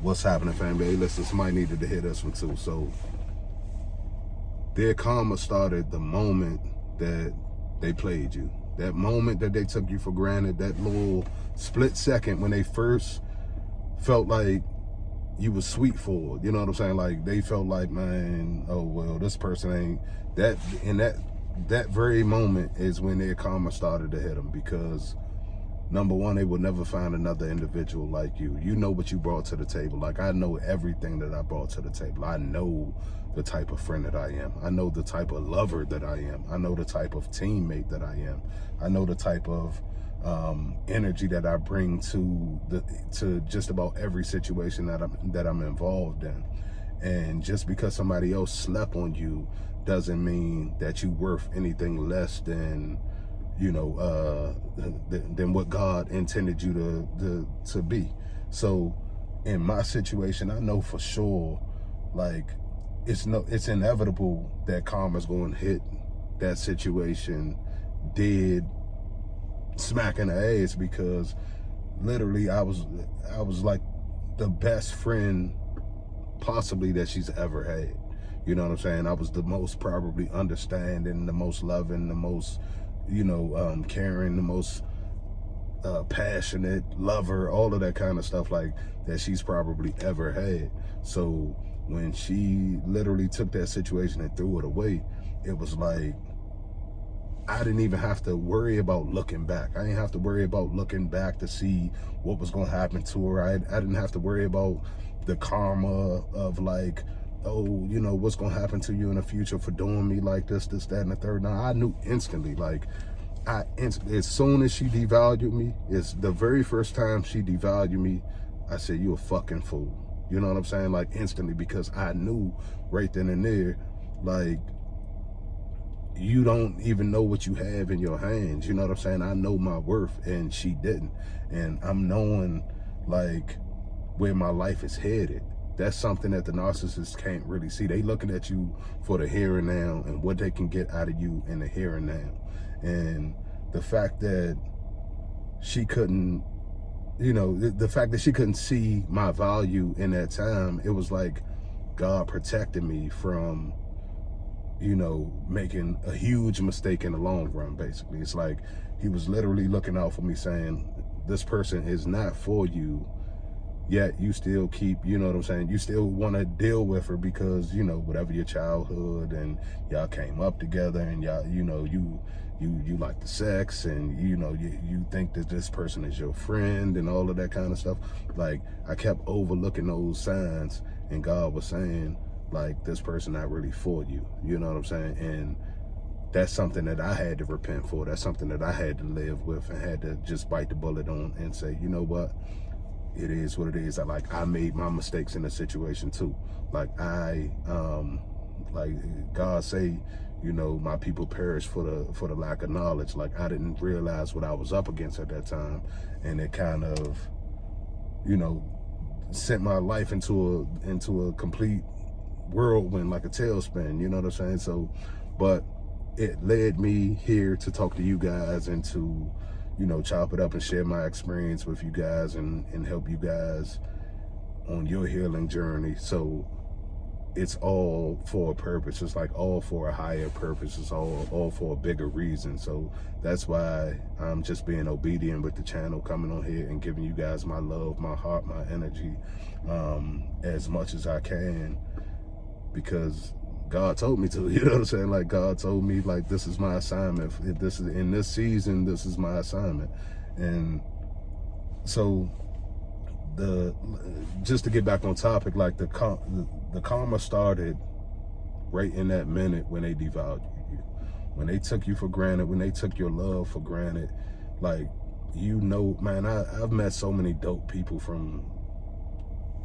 What's happening, family? Hey, listen, somebody needed to hear this one too. So, their karma started the moment that they played you. That moment that they took you for granted, that little split second when they first felt like you was sweet for it. You know what I'm saying? Like, they felt like, man, oh, well, this person ain't that. And that very moment is when their karma started to hit them, because number one, they will never find another individual like you. You know what you brought to the table. Like, I know everything that I brought to the table. I know the type of friend that I am. I know the type of lover that I am. I know the type of teammate that I am. I know the type of energy that I bring to just about every situation that I'm involved in. And just because somebody else slept on you doesn't mean that you worth anything less than, you know, than what God intended you to be. So in my situation, I know for sure, like, it's inevitable that karma's going to hit that situation dead smack in the ass, because literally I was like the best friend possibly that she's ever had. You know what I'm saying? I was the most probably understanding, the most loving, the most, you know, caring, the most passionate lover, all of that kind of stuff like that she's probably ever had. So when she literally took that situation and threw it away, it was like, I didn't even have to worry about looking back. I didn't have to worry about looking back to see what was going to happen to her. I didn't have to worry about the karma of like, oh, you know, what's going to happen to you in the future for doing me like this, that, and the third. Now, I knew instantly, like, as soon as she devalued me, it's the very first time she devalued me, I said, you a fucking fool. You know what I'm saying? Like, instantly, because I knew right then and there, like, you don't even know what you have in your hands. You know what I'm saying? I know my worth, and she didn't. And I'm knowing, like, where my life is headed. That's something that the narcissists can't really see. They looking at you for the here and now and what they can get out of you in the here and now. And the fact that she couldn't, you know, the fact that she couldn't see my value in that time, it was like God protected me from, you know, making a huge mistake in the long run, basically. It's like he was literally looking out for me, saying, this person is not for you, yet you still keep, you know what I'm saying, you still want to deal with her because, you know, whatever your childhood and y'all came up together and y'all, you know, you like the sex, and, you know, you think that this person is your friend and all of that kind of stuff. Like, I kept overlooking those signs, and God was saying, like, this person not really for you. You know what I'm saying? And that's something that I had to repent for. That's something that I had to live with and had to just bite the bullet on and say, you know what? It is what it is. I made my mistakes in the situation too. Like, like God say, you know, my people perish for the lack of knowledge. Like, I didn't realize what I was up against at that time, and it kind of, you know, sent my life into a complete whirlwind, like a tailspin. You know what I'm saying? So, but it led me here to talk to you guys and to, you know, chop it up and share my experience with you guys and help you guys on your healing journey. So it's all for a purpose. It's like all for a higher purpose. It's all for a bigger reason. So that's why I'm just being obedient with the channel, coming on here and giving you guys my love, my heart, my energy, as much as I can, because God told me to. You know what I'm saying? Like, God told me, like, this is my assignment. If this is in this season, this is my assignment. And so just to get back on topic, like, the karma started right in that minute when they devalued you, when they took you for granted, when they took your love for granted. Like, you know, man, I've met so many dope people from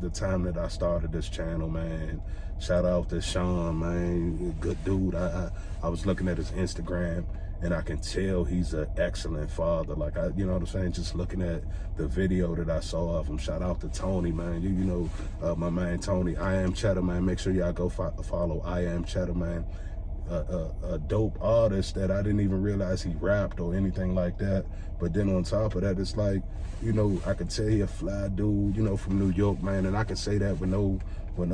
the time that I started this channel, man. Shout out to Sean, man, good dude. I was looking at his Instagram, and I can tell he's an excellent father. Like, you know what I'm saying? Just looking at the video that I saw of him. Shout out to Tony, man. You know, my man Tony, I Am Cheddar, man. Make sure y'all go follow I Am Cheddar, man. a dope artist that I didn't even realize he rapped or anything like that. But then on top of that, it's like, you know, I could tell he a fly dude, you know, from New York, man, and I could say that with no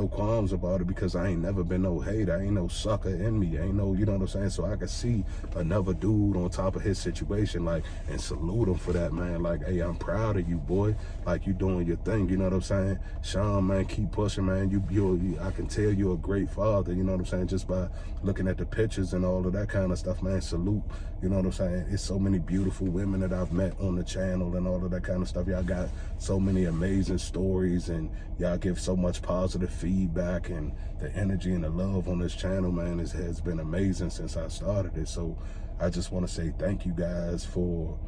qualms about it, because I ain't never been no hater. I ain't no sucker in me. I ain't no, you know what I'm saying? So I could see another dude on top of his situation, like, and salute him for that, man. Like, hey, I'm proud of you, boy. Like, you doing your thing, you know what I'm saying? Sean, man, keep pushing, man. I can tell you're a great father, you know what I'm saying? Just by looking at the pictures and all of that kind of stuff, man. Salute, you know what I'm saying? It's so many beautiful women that I've met on the channel and all of that kind of stuff. Y'all got so many amazing stories, and y'all give so much positive feedback, and the energy and the love on this channel, man, has been amazing since I started it. So I just want to say thank you guys for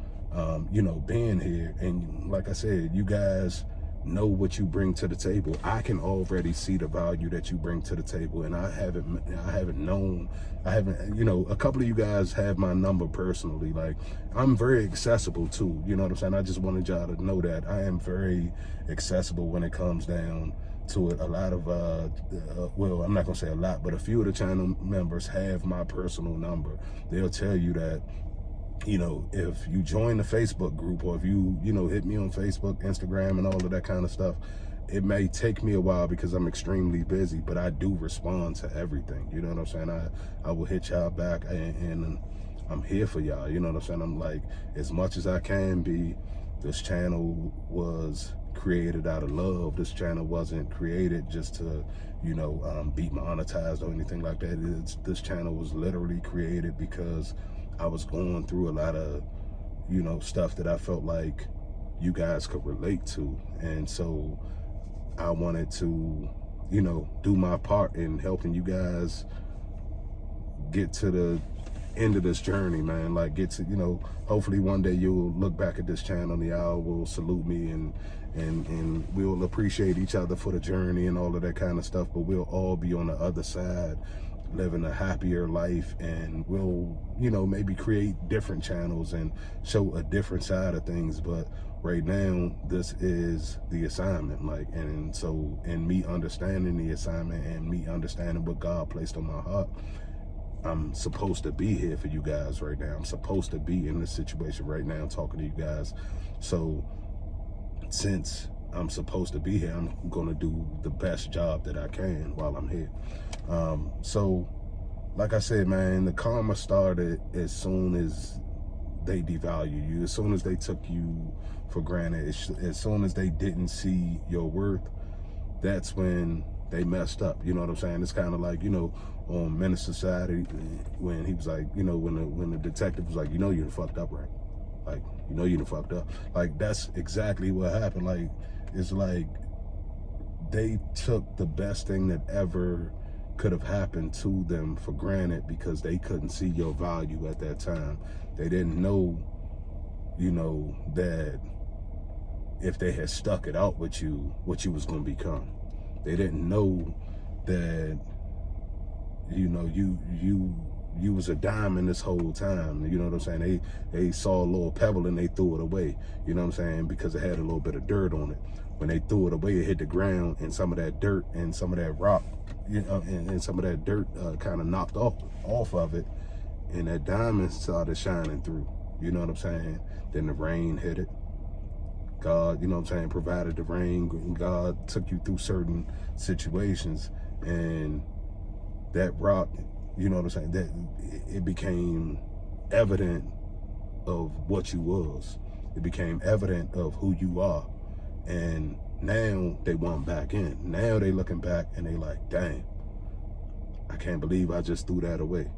you know, being here. And like I said, you guys know what you bring to the table. I can already see the value that you bring to the table, and I haven't known, you know, a couple of you guys have my number personally. Like, I'm very accessible too, you know what I'm saying? I just wanted y'all to know that I am very accessible when it comes down to it. A lot of well, I'm not gonna say a lot, but a few of the channel members have my personal number. They'll tell you that, you know, if you join the Facebook group, or if you know, hit me on Facebook, Instagram, and all of that kind of stuff, it may take me a while because I'm extremely busy, but I do respond to everything. You know what I'm saying? I will hit y'all back, and I'm here for y'all. You know what I'm saying? I'm like, as much as I can be. This channel was created out of love. This channel wasn't created just to, you know, be monetized or anything like that. This channel was literally created because I was going through a lot of, you know, stuff that I felt like you guys could relate to. And so I wanted to, you know, do my part in helping you guys get to the end of this journey, man. Like, get to, you know, hopefully one day you'll look back at this channel and y'all will salute me, and we'll appreciate each other for the journey and all of that kind of stuff. But we'll all be on the other side, living a happier life, and we'll, you know, maybe create different channels and show a different side of things. But right now, this is the assignment. Like, and so in me understanding the assignment and me understanding what God placed on my heart, I'm supposed to be here for you guys right now. I'm supposed to be in this situation right now talking to you guys. So since I'm supposed to be here, I'm gonna do the best job that I can while I'm here. So like I said, man, the karma started as soon as they devalued you, as soon as they took you for granted, as soon as they didn't see your worth. That's when they messed up. You know what I'm saying? It's kind of like, you know, on Menace Society, when he was like, you know, when the detective was like, you know, you done fucked up, right? Like, you know, you done fucked up. Like, that's exactly what happened. Like, it's like they took the best thing that ever could have happened to them for granted because they couldn't see your value at that time. They didn't know, you know, that if they had stuck it out with you, what you was going to become. They didn't know that, you know, you was a diamond this whole time. You know what I'm saying? They saw a little pebble and they threw it away. You know what I'm saying? Because it had a little bit of dirt on it. When they threw it away, it hit the ground, and some of that dirt and some of that rock, you know, and some of that dirt kind of knocked off of it, and that diamond started shining through. You know what I'm saying? Then the rain hit it. God, you know what I'm saying, provided the rain. God took you through certain situations, and that rock, you know what I'm saying, that it became evident of what you was. It became evident of who you are. And now they want back in. Now they looking back and they like, dang, I can't believe I just threw that away.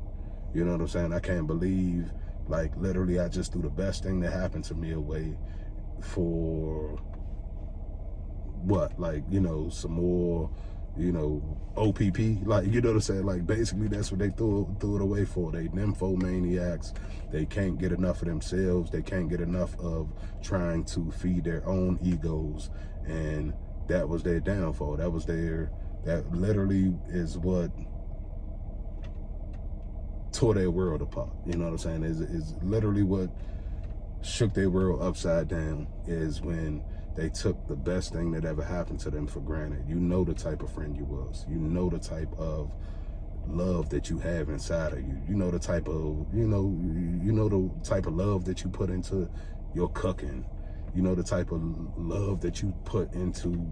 You know what I'm saying? I can't believe, like, literally I just threw the best thing that happened to me away for what? Like, you know, some more, you know, OPP, like, you know what I'm saying? Like, basically that's what they threw it away for. They nymphomaniacs. They can't get enough of themselves. They can't get enough of trying to feed their own egos, and that was their downfall. That literally is what tore their world apart. You know what I'm saying? Is literally what shook their world upside down, is when they took the best thing that ever happened to them for granted. You know the type of friend you was. You know the type of love that you have inside of you. You know the type of, you know the type of love that you put into your cooking. You know the type of love that you put into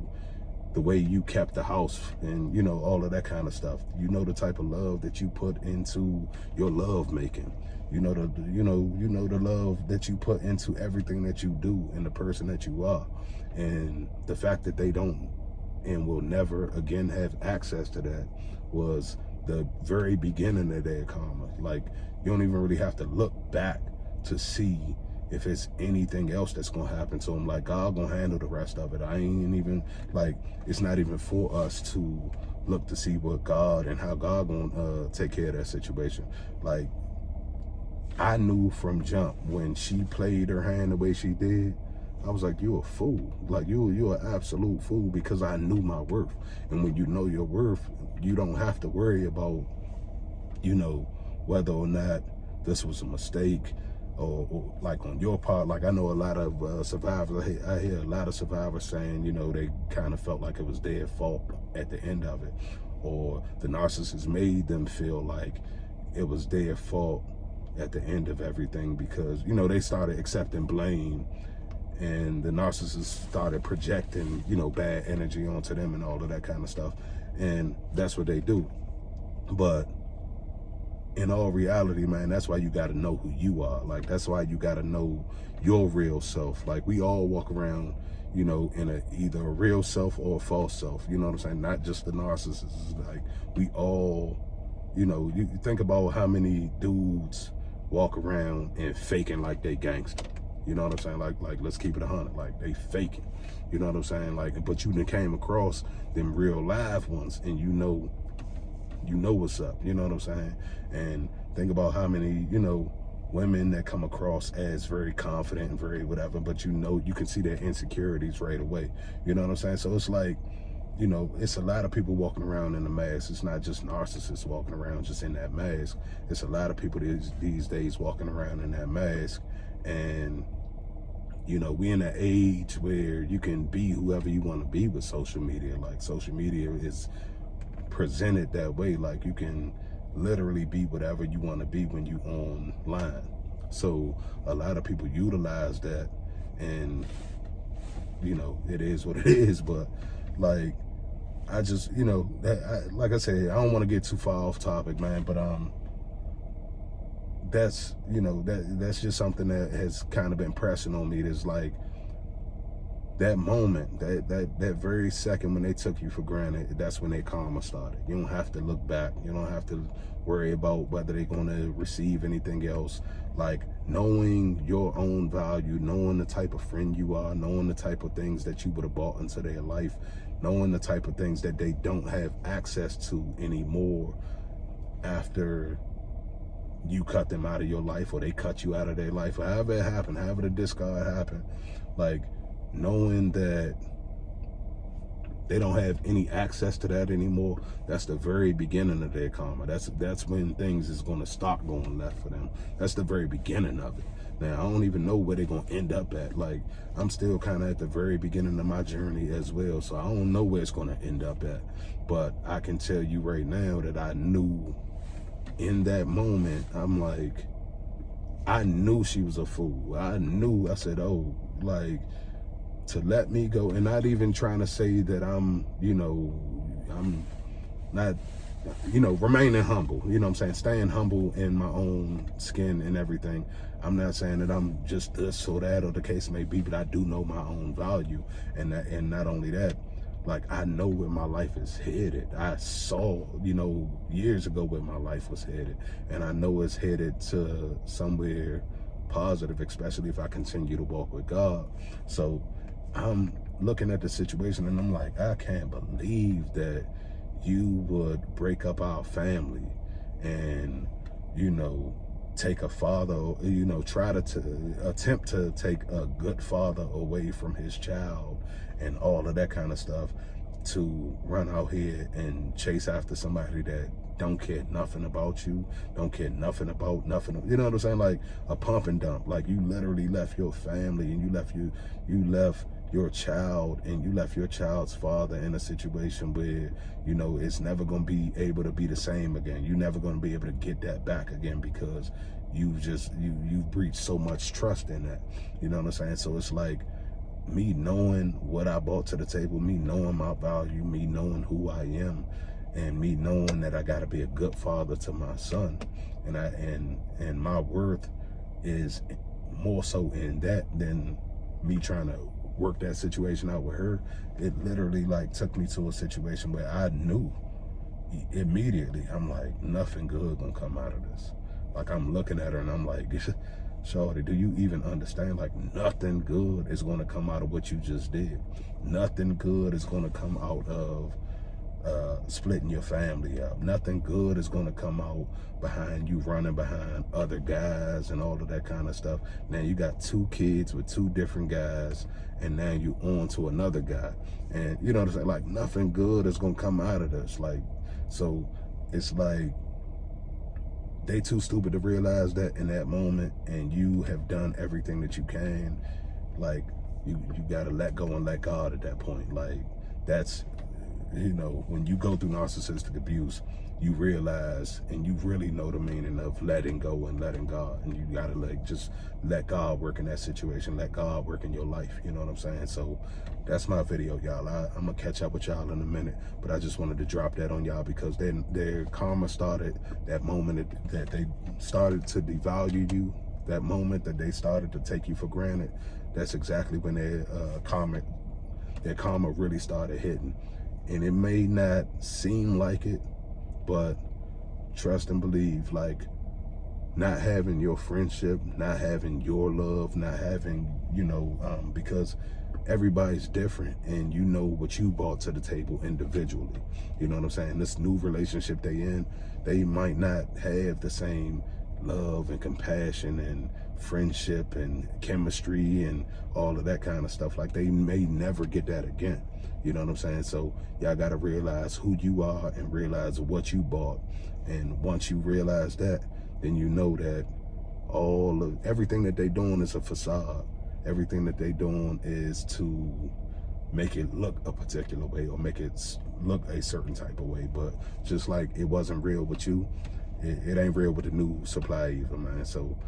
the way you kept the house, and you know, all of that kind of stuff. You know the type of love that you put into your love making. You know the love that you put into everything that you do and the person that you are. And the fact that they don't and will never again have access to that was the very beginning of their karma. Like, you don't even really have to look back to see if it's anything else that's gonna happen to them. Like, God gonna handle the rest of it. I ain't even, like, it's not even for us to look to see what God and how God gonna take care of that situation. Like, I knew from jump when she played her hand the way she did, I was like, you're a fool. Like, you're an absolute fool, because I knew my worth. And when you know your worth, you don't have to worry about, you know, whether or not this was a mistake or like on your part. Like, I know a lot of survivors, I hear a lot of survivors saying, you know, they kind of felt like it was their fault at the end of it, or the narcissist made them feel like it was their fault at the end of everything, because, you know, they started accepting blame, and the narcissist started projecting, you know, bad energy onto them and all of that kind of stuff. And that's what they do. But in all reality, man, that's why you got to know who you are. Like, that's why you got to know your real self. Like, we all walk around, you know, in either a real self or a false self. You know what I'm saying? Not just the narcissist. Like, we all, you know, you think about how many dudes walk around and faking like they gangster. You know what I'm saying? Like let's keep it 100. Like, they faking. You know what I'm saying? Like, but you done came across them real live ones, and you know what's up. You know what I'm saying? And think about how many, you know, women that come across as very confident and very whatever, but you know, you can see their insecurities right away. You know what I'm saying? So it's like, you know, it's a lot of people walking around in the mask. It's not just narcissists walking around just in that mask. It's a lot of people these days walking around in that mask. And, you know, we in an age where you can be whoever you want to be with social media. Like, social media is presented that way. Like, you can literally be whatever you want to be when you online. So a lot of people utilize that, and, you know, it is what it is. But, like, I just, you know, like I said, I don't want to get too far off topic, man, but that's, you know, that's just something that has kind of been pressing on me. It's like, that moment, that very second when they took you for granted, that's when their karma started. You don't have to look back. You don't have to worry about whether they're going to receive anything else. Like, knowing your own value, knowing the type of friend you are, knowing the type of things that you would have brought into their life, knowing the type of things that they don't have access to anymore after you cut them out of your life, or they cut you out of their life, or however it happened, however the discard happened. Like, knowing that they don't have any access to that anymore, that's the very beginning of their karma. That's when things is going to start going left for them. That's the very beginning of it. Now, I don't even know where they're going to end up at. Like, I'm still kind of at the very beginning of my journey as well, so I don't know where it's going to end up at. But I can tell you right now that I knew in that moment, I'm like, I knew she was a fool. I said, oh, like, to let me go, and not even trying to say that I'm, you know, I'm not, you know, remaining humble, you know what I'm saying, staying humble in my own skin and everything. I'm not saying that I'm just this or that or the case may be, but I do know my own value. And not only that, like, I know where my life is headed. I saw, you know, years ago where my life was headed, and I know it's headed to somewhere positive, especially if I continue to walk with God. So I'm looking at the situation, and I'm like, I can't believe that you would break up our family and, you know, take a father, you know, try to attempt to take a good father away from his child and all of that kind of stuff, to run out here and chase after somebody that don't care nothing about you, don't care nothing about nothing. You know what I'm saying? Like a pump and dump. Like, you literally left your family, and you left your child and you left your child's father in a situation where, you know, it's never going to be able to be the same again. You're never going to be able to get that back again because you breached so much trust in that. You know what I'm saying? So it's like me knowing what I brought to the table, me knowing my value, me knowing who I am, and me knowing that I got to be a good father to my son. And my worth is more so in that than me trying to work that situation out with her. It literally like took me to a situation where I knew immediately, I'm like, nothing good gonna come out of this. Like, I'm looking at her and I'm like, shorty, do you even understand? Like, nothing good is gonna come out of what you just did. Nothing good is gonna come out of splitting your family up. Nothing good is going to come out behind you running behind other guys and all of that kind of stuff. Now you got 2 kids with 2 different guys, and now you on to another guy. And you know what I'm saying? Like, nothing good is going to come out of this. Like, so it's like they too stupid to realize that in that moment, and you have done everything that you can. Like, you got to let go and let God at that point. Like, that's, you know, when you go through narcissistic abuse, you realize and you really know the meaning of letting go and letting God. And you gotta like just let God work in that situation, let God work in your life. You know what I'm saying? So that's my video, y'all. I'm gonna catch up with y'all in a minute, but I just wanted to drop that on y'all because their karma started that moment that they started to devalue you, that moment that they started to take you for granted. That's exactly when their karma really started hitting. And it may not seem like it, but trust and believe, like, not having your friendship, not having your love, not having, you know, because everybody's different and you know what you brought to the table individually. You know what I'm saying? This new relationship they in, they might not have the same love and compassion and friendship and chemistry and all of that kind of stuff. Like, they may never get that again. You know what I'm saying? So y'all got to realize who you are and realize what you bought. And once you realize that, then you know that everything that they doing is a facade. Everything that they doing is to make it look a particular way or make it look a certain type of way. But just like it wasn't real with you, it ain't real with the new supply either, man. So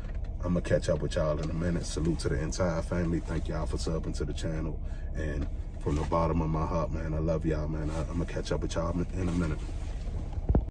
I'm gonna catch up with y'all in a minute. Salute to the entire family. Thank y'all for subbing to the channel. And from the bottom of my heart, man, I love y'all, man. I'm gonna catch up with y'all in a minute.